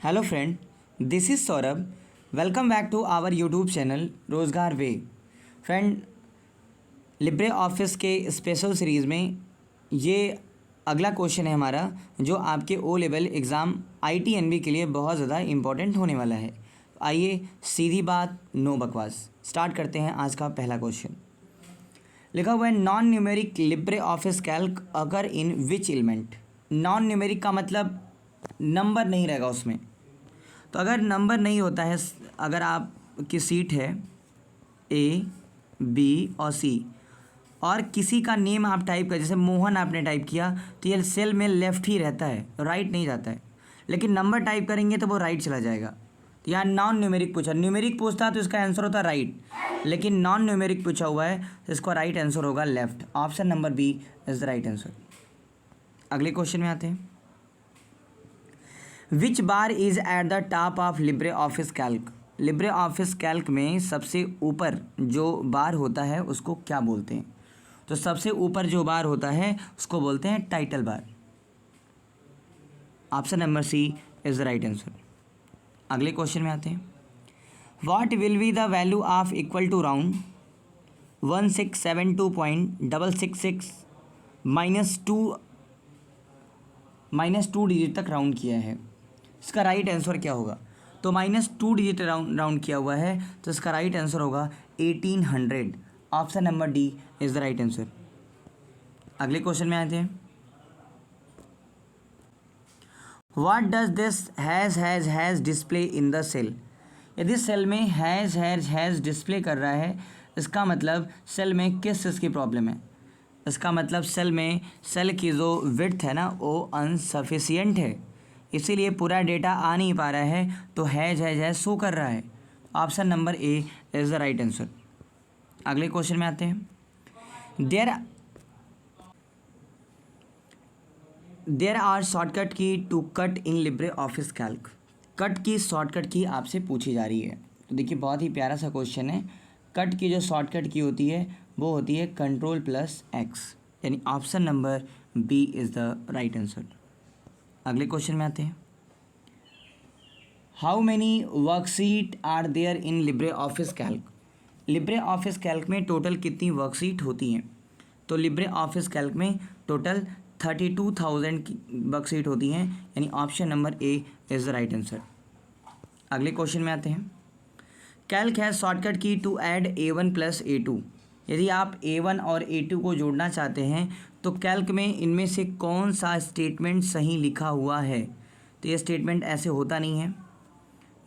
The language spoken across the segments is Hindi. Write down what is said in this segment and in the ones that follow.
Hello friend, this is Saurabh. Welcome back to our YouTube channel Rozgar way. Friend, LibreOffice के स्पेशल सीरीज़ में ये अगला क्वेश्चन है हमारा, जो आपके ओ लेवल एग्ज़ाम ITNB के लिए बहुत ज़्यादा इम्पोर्टेंट होने वाला है। आइए सीधी बात, नो बकवास, स्टार्ट करते हैं आज का पहला क्वेश्चन। लिखा हुआ है non numeric Libre office Calc अगर इन विच एलिमेंट। नॉन न्यूमेरिक का मतलब नंबर नहीं रहेगा उसमें। तो अगर नंबर नहीं होता है, अगर आपकी सीट है A, B और C और किसी का नेम आप टाइप कर, जैसे मोहन आपने टाइप किया, तो ये सेल में लेफ़्ट ही रहता है, राइट नहीं जाता है। लेकिन नंबर टाइप करेंगे तो वो राइट चला जाएगा। तो यहाँ नॉन न्यूमेरिक पूछा, न्यूमेरिक पूछता तो इसका आंसर होता राइट, लेकिन नॉन न्यूमेरिक पूछा हुआ है तो इसका राइट आंसर होगा left. Option number B is the right answer. अगले क्वेश्चन में आते हैं। Which bar is at the top of LibreOffice Calc. LibreOffice Calc में सबसे ऊपर जो बार होता है उसको क्या बोलते हैं? तो सबसे ऊपर जो बार होता है उसको बोलते हैं title bar. Option number C is the right answer. अगले क्वेश्चन में आते हैं। What will be the value of equal to round 1672.666 -2 digit तक राउंड किया है, इसका राइट आंसर क्या होगा? तो -2 डिजिट राउंड किया हुआ है तो इसका राइट आंसर होगा 1800। Option number D is the right answer. अगले क्वेश्चन में आते हैं। What does this hash display in the cell. यदि सेल में हैज़ डिस्प्ले कर रहा है, इसका मतलब सेल में किस चीज़ की प्रॉब्लम है? इसका मतलब सेल की जो विड्थ है ना वो अनसफिशियंट है, इसीलिए पूरा डेटा आ नहीं पा रहा है, तो हैज़ शो कर रहा है। Option number A is the right answer. अगले क्वेश्चन में आते हैं। There are shortcut key to cut in LibreOffice Calc. Cut की शॉर्टकट की आपसे पूछी जा रही है। तो देखिए बहुत ही प्यारा सा क्वेश्चन है। कट की जो शॉर्टकट की होती है वो होती है Ctrl+X, यानी option number B is the right answer. अगले क्वेश्चन में आते हैं। How many worksheet are there in LibreOffice Calc. LibreOffice Calc में टोटल कितनी वर्कशीट होती हैं? तो लिब्रे ऑफिस कैल्क में टोटल 32,000 की वर्कशीट होती हैं, यानी option number A is the right answer. अगले क्वेश्चन में आते हैं। कैल्क है shortcut key to add A1 + A2। यदि आप A1 और A2 को जोड़ना चाहते हैं तो कैल्क में इनमें से कौन सा स्टेटमेंट सही लिखा हुआ है? तो ये स्टेटमेंट ऐसे होता नहीं है,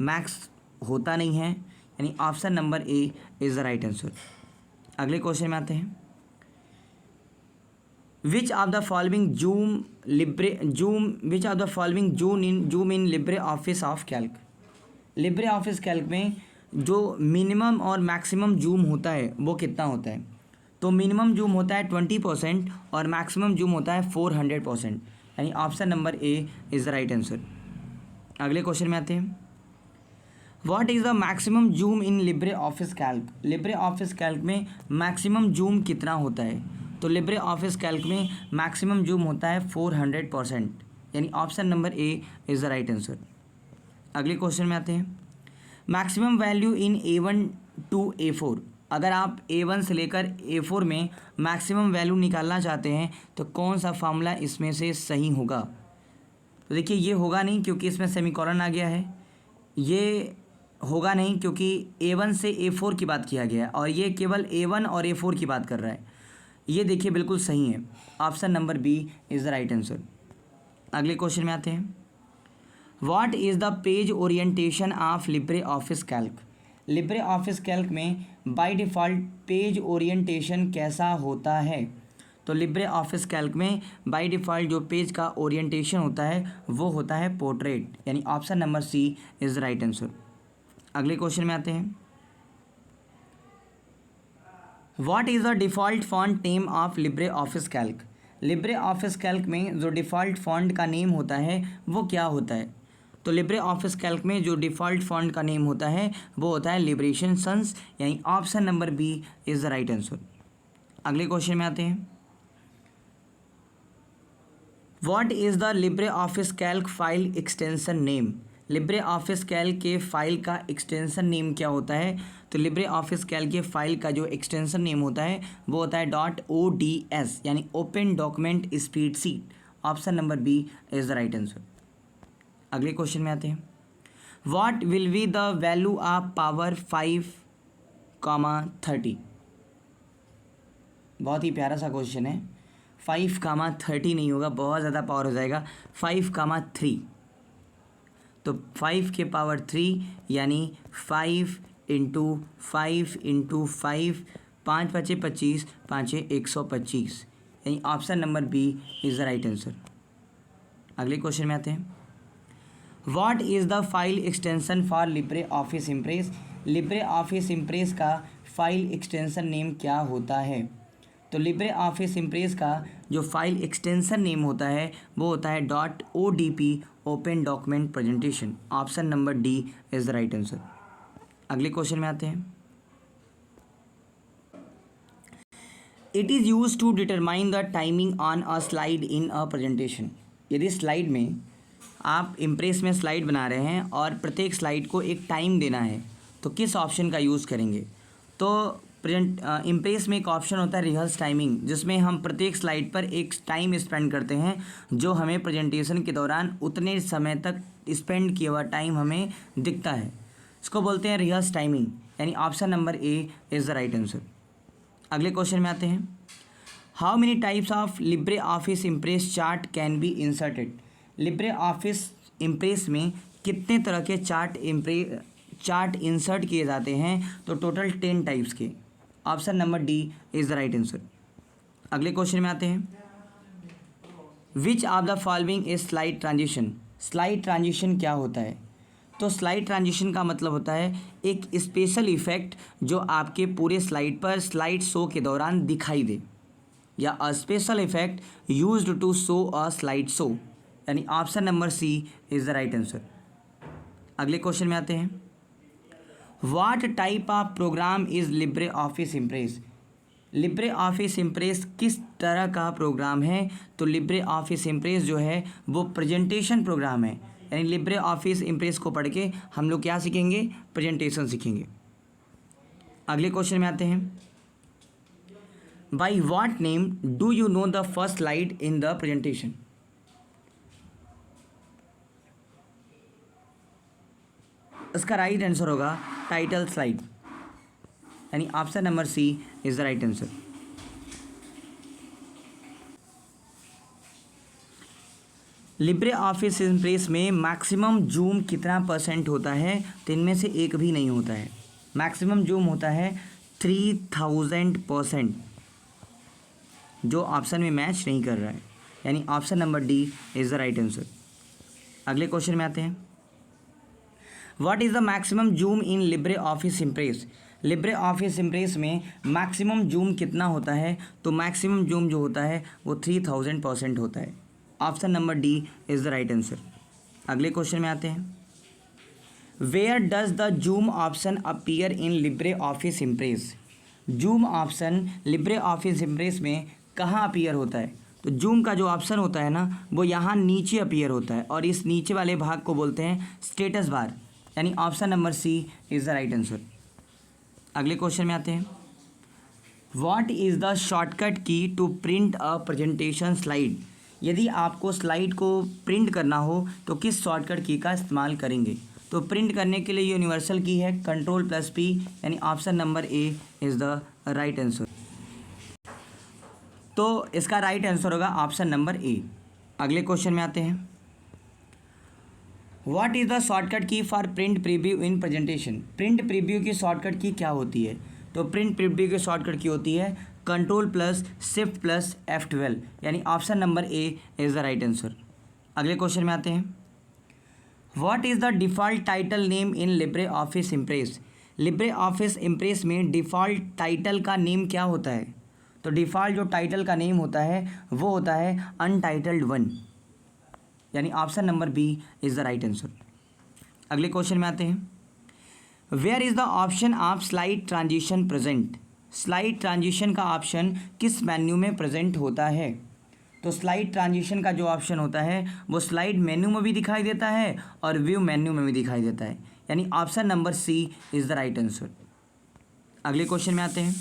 मैक्स होता नहीं है, यानी option number A is the right answer. अगले क्वेश्चन में आते हैं। Which of the following zoom in Libre office of Calc. LibreOffice Calc में जो मिनिमम और मैक्सिमम जूम होता है वो कितना होता है? तो मिनिमम जूम होता है 20% और मैक्सिमम जूम होता है 400%, यानी option number A is the right answer. अगले क्वेश्चन में आते हैं। What is the maximum zoom in LibreOffice Calc. LibreOffice Calc में मैक्सिमम जूम कितना होता है? तो लिब्रे ऑफिस कैल्क में मैक्सिमम जूम होता है 400%, यानी option number A is the right answer. अगले क्वेश्चन में आते हैं। Maximum value in A1 to A4। अगर आप A1 से लेकर A4 में मैक्सिमम वैल्यू निकालना चाहते हैं तो कौन सा फार्मूला इसमें से सही होगा? तो देखिए ये होगा नहीं क्योंकि इसमें सेमीकोलन आ गया है, ये होगा नहीं क्योंकि A1 से A4 की बात किया गया है, और ये केवल A1 और A4 की बात कर रहा है। ये देखिए बिल्कुल सही है, option number B is the right answer. अगले क्वेश्चन में आते हैं। What is the page orientation of LibreOffice Calc. LibreOffice Calc में बाय डिफ़ॉल्ट पेज ओरिएंटेशन कैसा होता है? तो लिब्रे ऑफिस कैल्क में बाय डिफ़ॉल्ट जो पेज का ओरिएंटेशन होता है वो होता है पोर्ट्रेट, यानी option number C is the right answer. अगले क्वेश्चन में आते हैं। What is the default font name of LibreOffice Calc. LibreOffice Calc में जो डिफ़ॉल्ट फॉन्ट का नेम होता है वो क्या होता है? तो लिब्रे ऑफिस कैल्क में जो डिफ़ॉल्ट फॉन्ट का नेम होता है वो होता है लिबरेशन सन्स, यानी option number B is the right answer. अगले क्वेश्चन में आते हैं। What is the Libre office Calc file extension name. Libre office Calc के फाइल का एक्सटेंशन नेम क्या होता है? तो लिब्रे ऑफिस कैल्क के फाइल का जो एक्सटेंशन नेम होता है वो होता है .ods यानी open document spreadsheet. Option number B is the right answer. अगले क्वेश्चन में आते हैं। What will be the value of power 5, 30? बहुत ही प्यारा सा क्वेश्चन है। 5, 30 नहीं होगा, बहुत ज़्यादा पावर हो जाएगा। 5, 3 तो 5 के पावर 3 यानी 5 × 5 × 5, 5 × 5 = 25, 5 × 125 यानी option number B is the right answer. अगले क्वेश्चन में आते हैं। What is the file extension for LibreOffice Impress? LibreOffice Impress का फाइल एक्सटेंशन नेम क्या होता है? तो लिब्रे ऑफिस इम्प्रेस का जो फाइल एक्सटेंशन नेम होता है वो होता है .odp open document presentation. Option number D is the right answer. अगले क्वेश्चन में आते हैं। It is use to determine the timing on a slide in a presentation. यदि स्लाइड में आप इम्प्रेस में स्लाइड बना रहे हैं और प्रत्येक स्लाइड को एक टाइम देना है तो किस ऑप्शन का यूज़ करेंगे? तो इम्प्रेस में एक ऑप्शन होता है रिहर्स टाइमिंग, जिसमें हम प्रत्येक स्लाइड पर एक टाइम स्पेंड करते हैं जो हमें प्रेजेंटेशन के दौरान उतने समय तक स्पेंड किया हुआ टाइम हमें दिखता है। इसको बोलते हैं रिहर्स टाइमिंग यानी option number A is the right answer. अगले क्वेश्चन में आते हैं। How many types of LibreOffice impress chart can be inserted? Libre office Impress में कितने तरह के चार्ट इंसर्ट किए जाते हैं? तो टोटल 10 टाइप्स के। Option number D is the right answer. अगले क्वेश्चन में आते हैं। Which of the following is slide transition? Slide transition क्या होता है? तो स्लाइड ट्रांजिशन का मतलब होता है एक स्पेशल इफेक्ट जो आपके पूरे स्लाइड पर स्लाइड शो के दौरान दिखाई दे, या a special effect used to show a slide show यानी option number C is the right answer. अगले क्वेश्चन में आते हैं। What type of program is LibreOffice Impress? LibreOffice Impress किस तरह का प्रोग्राम है? तो लिब्रे ऑफिस इम्प्रेस जो है वो प्रेजेंटेशन प्रोग्राम है, यानी लिब्रे ऑफिस इम्प्रेस को पढ़ के हम लोग क्या सीखेंगे? प्रेजेंटेशन सीखेंगे। अगले क्वेश्चन में आते हैं। By what name do you know the first slide in the presentation? इसका राइट आंसर होगा टाइटल स्लाइड यानी option number C is the right answer. LibreOffice Impress में मैक्सिमम जूम कितना % होता है? तो इनमें से एक भी नहीं होता है। मैक्सिमम जूम होता है 3000%, जो ऑप्शन में मैच नहीं कर रहा है, यानी option number D is the right answer. अगले क्वेश्चन में आते हैं। What is the maximum zoom in LibreOffice Impress? LibreOffice Impress में मैक्सिमम जूम कितना होता है? तो मैक्सिमम जूम जो होता है वो 3000% होता है। Option number D is the right answer. अगले क्वेश्चन में आते हैं। Where does the zoom option appear in LibreOffice Impress? Zoom option LibreOffice Impress में कहाँ अपीयर होता है? तो जूम का जो ऑप्शन होता है ना वो यहाँ नीचे अपीयर होता है, और इस नीचे वाले भाग को बोलते हैं स्टेटस बार, यानी option number C is the right answer. अगले क्वेश्चन में आते हैं। What is the shortcut key to print a presentation slide? यदि आपको स्लाइड को प्रिंट करना हो तो किस शॉर्टकट की का इस्तेमाल करेंगे? तो प्रिंट करने के लिए यूनिवर्सल की है Ctrl+P, यानी option number A is the right answer. तो इसका राइट आंसर होगा ऑप्शन नंबर ए। अगले क्वेश्चन में आते हैं। व्हाट इज़ द शॉर्टकट की for print preview in presentation? Print preview की शॉर्टकट की क्या होती है? तो प्रिंट प्रीव्यू की शॉर्टकट की होती है Ctrl+Shift+F12, यानी option number A is the right answer. अगले क्वेश्चन में आते हैं। What is the default title name in LibreOffice Impress? LibreOffice Impress में डिफ़ॉल्ट टाइटल का नेम क्या होता है? तो डिफ़ॉल्ट जो टाइटल का नेम होता है वो होता है अनटाइटल्ड 1, यानी option number B is the right answer. अगले क्वेश्चन में आते हैं। Where is the option of slide transition present? Slide transition का ऑप्शन किस मेन्यू में प्रेजेंट होता है? तो स्लाइड ट्रांजिशन का जो ऑप्शन होता है वो स्लाइड मेन्यू में भी दिखाई देता है और व्यू मेन्यू में भी दिखाई देता है, यानी option number C is the right answer. अगले क्वेश्चन में आते हैं।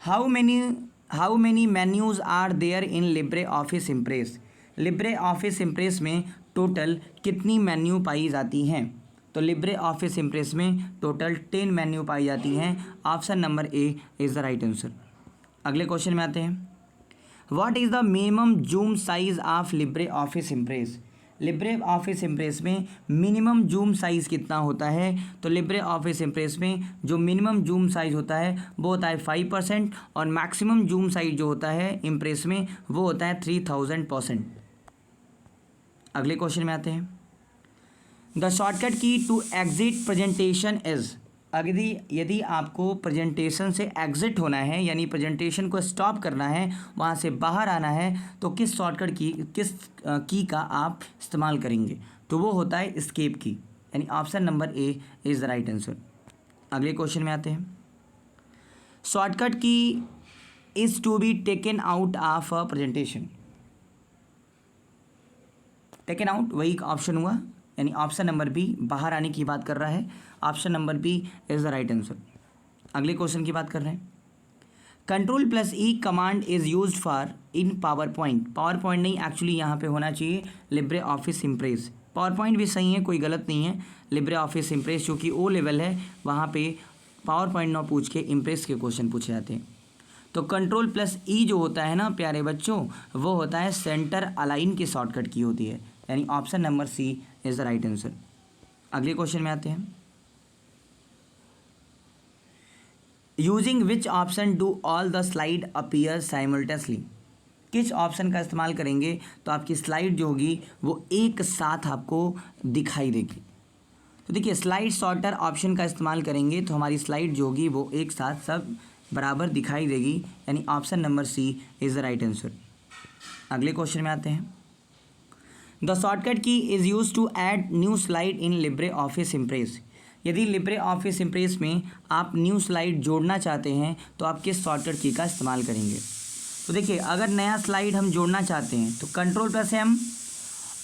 How many menus are there in LibreOffice Impress. LibreOffice Impress में टोटल कितनी मेन्यू पाई जाती हैं? तो लिब्रे ऑफिस इम्प्रेस में टोटल 10 मेन्यू पाई जाती हैं। Option number A is the right answer. अगले क्वेश्चन में आते हैं। What is the minimum zoom size of LibreOffice Impress. LibreOffice Impress में मिनिमम जूम साइज़ कितना होता है? तो लिब्रे ऑफिस इम्प्रेस में जो मिनिमम जूम साइज़ होता है वो होता है 5% और मैक्सिमम जूम साइज़ जो होता है इम्प्रेस में वो होता है 3000%। अगले क्वेश्चन में आते हैं। The shortcut key to exit presentation is. यदि आपको प्रेजेंटेशन से एग्जिट होना है, यानी प्रेजेंटेशन को स्टॉप करना है, वहाँ से बाहर आना है, तो किस शॉर्टकट किस की का आप इस्तेमाल करेंगे? तो वो होता है एस्केप की, यानी option number A is the right answer. अगले क्वेश्चन में आते हैं। Shortcut key is to be taken out of a presentation. Taken out वही ऑप्शन हुआ, यानी ऑप्शन नंबर बी बाहर आने की बात कर रहा है। Option number B is the right answer. अगले क्वेश्चन की बात कर रहे हैं। Ctrl+E command is use for in PowerPoint. PowerPoint नहीं, एक्चुअली यहाँ पे होना चाहिए LibreOffice Impress. PowerPoint भी सही है, कोई गलत नहीं है। लिब्रे ऑफिस इम्प्रेस जो कि ओ लेवल है, वहाँ पे पावर पॉइंट ना पूछ के इम्प्रेस के क्वेश्चन पूछे जाते हैं। तो Ctrl+E जो होता है ना प्यारे बच्चों, वो होता है सेंटर अलाइन की शॉर्टकट की होती है, यानी option number C is the right answer. अगले क्वेश्चन में आते हैं। Using which option do all the slide appear simultaneously. किस ऑप्शन का इस्तेमाल करेंगे तो आपकी स्लाइड जो होगी वो एक साथ आपको दिखाई देगी? तो देखिए, स्लाइड सॉर्टर ऑप्शन का इस्तेमाल करेंगे तो हमारी स्लाइड जो होगी वो एक साथ सब बराबर दिखाई देगी, यानी option number C is the right answer. अगले क्वेश्चन में आते हैं। The shortcut key is use to add new slide in LibreOffice Impress. यदि लिब्रे ऑफिस इम्प्रेस में आप न्यू स्लाइड जोड़ना चाहते हैं तो आप किस शॉर्टकट की का इस्तेमाल करेंगे? तो देखिए, अगर नया स्लाइड हम जोड़ना चाहते हैं तो Ctrl+M,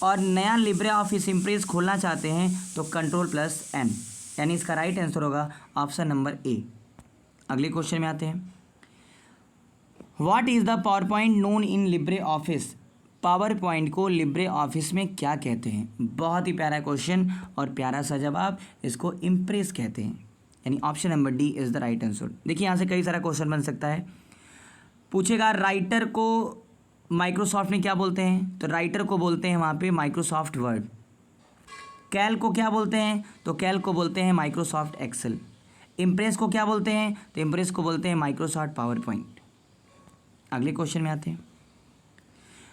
और नया लिब्रे ऑफिस इम्प्रेस खोलना चाहते हैं तो Ctrl+N, यानी इसका राइट आंसर होगा ऑप्शन नंबर ए। अगले क्वेश्चन में आते हैं। What is the power point known in Libre office. Power point को लिब्रे ऑफिस में क्या कहते हैं? बहुत ही प्यारा क्वेश्चन और प्यारा सा जवाब, इसको इम्प्रेस कहते हैं, यानी option number D is the right answer. देखिए, यहाँ से कई सारा क्वेश्चन बन सकता है। पूछेगा राइटर को माइक्रोसॉफ्ट में क्या बोलते हैं? तो राइटर को बोलते हैं वहाँ पे माइक्रोसॉफ्ट वर्ड। कैल को क्या बोलते हैं? तो कैल को बोलते हैं माइक्रोसॉफ्ट एक्सेल। इम्प्रेस को क्या बोलते हैं? तो इम्प्रेस को बोलते हैं माइक्रोसॉफ्ट पावर पॉइंट। अगले क्वेश्चन में आते हैं।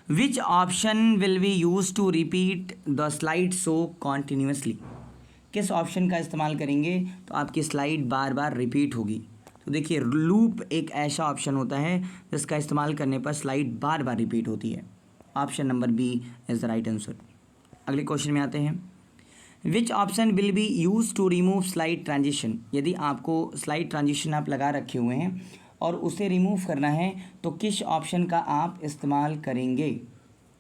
Which option will be use to repeat the slide show continuously. किस ऑप्शन का इस्तेमाल करेंगे तो आपकी स्लाइड बार बार रिपीट होगी? तो देखिए, लूप एक ऐसा ऑप्शन होता है जिसका इस्तेमाल करने पर स्लाइड बार बार रिपीट होती है। Option number B is the right answer. अगले क्वेश्चन में आते हैं। Which option will be use to remove slide transition. यदि आपको स्लाइड ट्रांजिशन आप लगा रखे हुए हैं और उसे रिमूव करना है तो किस ऑप्शन का आप इस्तेमाल करेंगे?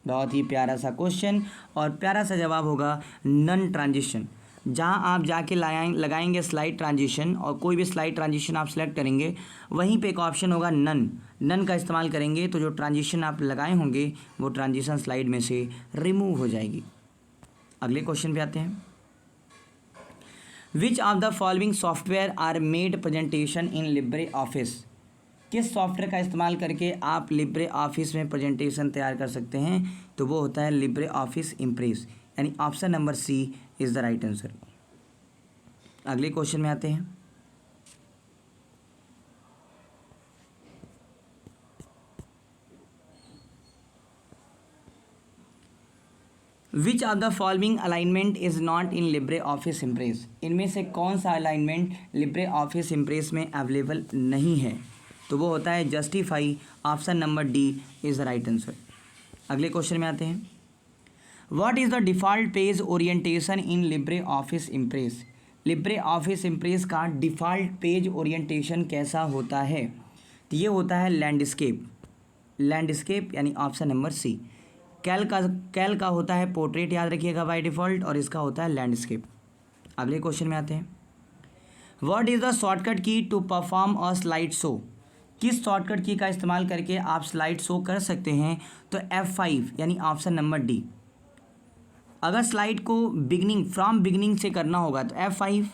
बहुत ही प्यारा सा क्वेश्चन और प्यारा सा जवाब होगा नन ट्रांजिशन। जहां आप जाके लगाएंगे स्लाइड ट्रांजिशन और कोई भी स्लाइड ट्रांजिशन आप सेलेक्ट करेंगे, वहीं पे एक ऑप्शन होगा नन का इस्तेमाल करेंगे तो जो ट्रांजिशन आप लगाए होंगे वो ट्रांजिशन स्लाइड में से रिमूव हो जाएगी। अगले क्वेश्चन पे आते हैं। Which of the following software are made presentation in LibreOffice. किस सॉफ्टवेयर का इस्तेमाल करके आप लिब्रे ऑफिस में प्रेजेंटेशन तैयार कर सकते हैं? तो वो होता है लिब्रे ऑफिस इम्प्रेस, यानी option number C is the right answer. अगले क्वेश्चन में आते हैं। Which of the following alignment is not in LibreOffice Impress. इनमें से कौन सा अलाइनमेंट लिब्रे ऑफिस इम्प्रेस में अवेलेबल नहीं है? तो वो होता है justify. Option number D is the right answer. अगले क्वेश्चन में आते हैं। What is the default page orientation in LibreOffice Impress. LibreOffice Impress का डिफ़ॉल्ट पेज ओरिएंटेशन कैसा होता है? तो ये होता है लैंडस्केप। लैंडस्केप यानी ऑप्शन नंबर सी। कैल का होता है पोर्ट्रेट, याद रखिएगा बाय डिफ़ॉल्ट, और इसका होता है लैंडस्केप। अगले क्वेश्चन में आते हैं। What is the shortcut key to perform a slide show? किस शॉर्टकट की का इस्तेमाल करके आप स्लाइड शो कर सकते हैं? तो F5 यानी ऑप्शन नंबर डी। अगर स्लाइड को फ्रॉम बिगनिंग से करना होगा तो F5,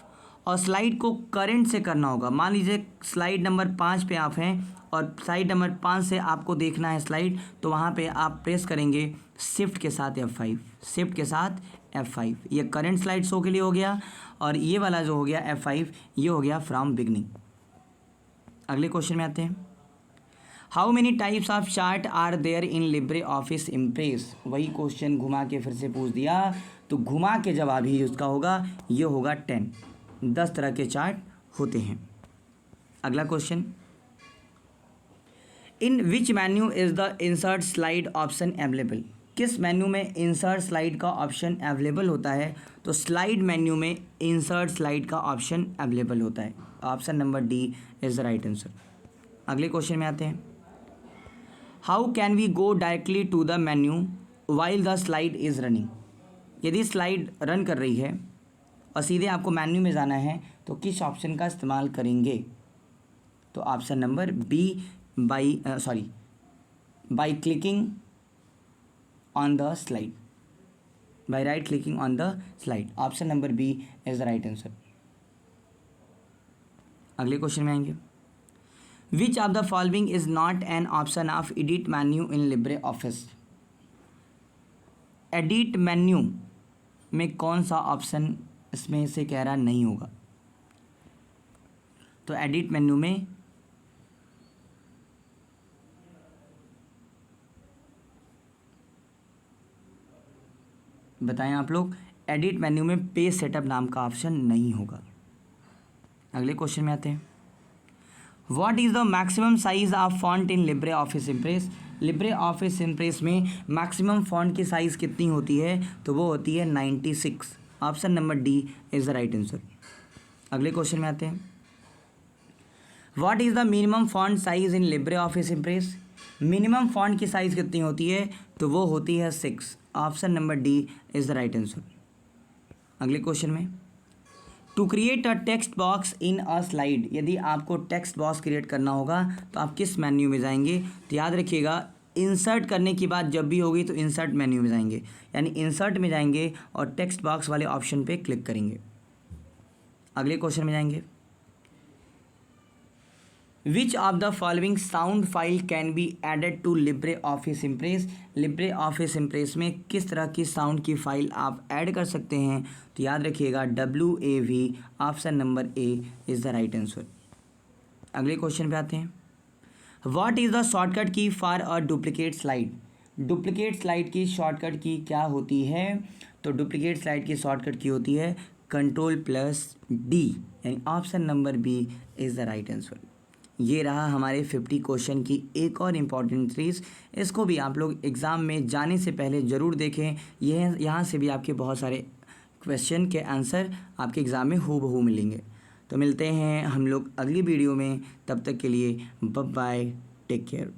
और स्लाइड को करंट से करना होगा, मान लीजिए स्लाइड नंबर 5 पे आप हैं और स्लाइड नंबर 5 से आपको देखना है स्लाइड, तो वहाँ पे आप प्रेस करेंगे शिफ्ट के साथ F5, शिफ्ट के साथ F5। ये करंट स्लाइड शो के लिए हो गया, और ये वाला जो हो गया F5 ये हो गया फ्रॉम बिगनिंग। अगले क्वेश्चन में आते हैं। How many types of chart are there in LibreOffice Impress? वही क्वेश्चन घुमा के फिर से पूछ दिया, तो घुमा के जवाब ही उसका होगा, ये होगा 10 तरह के चार्ट होते हैं। अगला question, in which menu is the insert slide option available? किस मेन्यू में इंसर्ट स्लाइड का ऑप्शन अवेलेबल होता है? तो स्लाइड मेन्यू में इंसर्ट स्लाइड का ऑप्शन अवेलेबल होता है। Option number D is the right answer. अगले क्वेश्चन में आते हैं। How can we go directly to the menu while the slide is running? यदि स्लाइड रन कर रही है और सीधे आपको मेन्यू में जाना है तो किस ऑप्शन का इस्तेमाल करेंगे? तो option number B, by clicking on the slide, by right clicking on the slide. Option number B is the right answer. अगले क्वेश्चन में आएंगे। Which of the following is not an option of edit menu in LibreOffice? Edit menu में कौन सा ऑप्शन इसमें से कह रहा नहीं होगा? तो एडिट मेन्यू में बताएं आप लोग, एडिट मेन्यू में पेज सेटअप नाम का ऑप्शन नहीं होगा। अगले क्वेश्चन में आते हैं। What is the maximum size of font in LibreOffice Impress? LibreOffice Impress में मैक्सिमम फॉन्ट की साइज़ कितनी होती है? तो वो होती है 96। Option number D is the right answer. अगले क्वेश्चन में आते हैं। What is the minimum font size in LibreOffice impress? Minimum font की साइज़ कितनी होती है? तो वो होती है 6। Option number D is the right answer. अगले क्वेश्चन में, to create a text box in a slide, यदि आपको टेक्स्ट बॉक्स क्रिएट करना होगा तो आप किस मेन्यू में जाएंगे? तो याद रखिएगा, इंसर्ट करने की बात जब भी होगी तो इंसर्ट मेन्यू में जाएंगे, यानी इंसर्ट में जाएंगे और टेक्स्ट बॉक्स वाले ऑप्शन पे क्लिक करेंगे। अगले क्वेश्चन में जाएंगे। Which of the following sound file can be added to LibreOffice Impress? LibreOffice Impress में किस तरह की साउंड की फ़ाइल आप ऐड कर सकते हैं? तो याद रखिएगा WAV। Option number A is the right answer. अगले क्वेश्चन पे आते हैं। व्हाट इज़ द शॉर्टकट की for a duplicate slide? Duplicate slide की शॉर्टकट की क्या होती है? तो डुप्लीकेट स्लाइड की शॉर्टकट की होती है Ctrl+D, यानी option number B is the right answer. ये रहा हमारे 50 क्वेश्चन की एक और इम्पॉर्टेंट सीरीज़। इसको भी आप लोग एग्ज़ाम में जाने से पहले ज़रूर देखें। यहाँ से भी आपके बहुत सारे क्वेश्चन के आंसर आपके एग्ज़ाम में हूबहू मिलेंगे। तो मिलते हैं हम लोग अगली वीडियो में, तब तक के लिए बाय बाय, टेक केयर।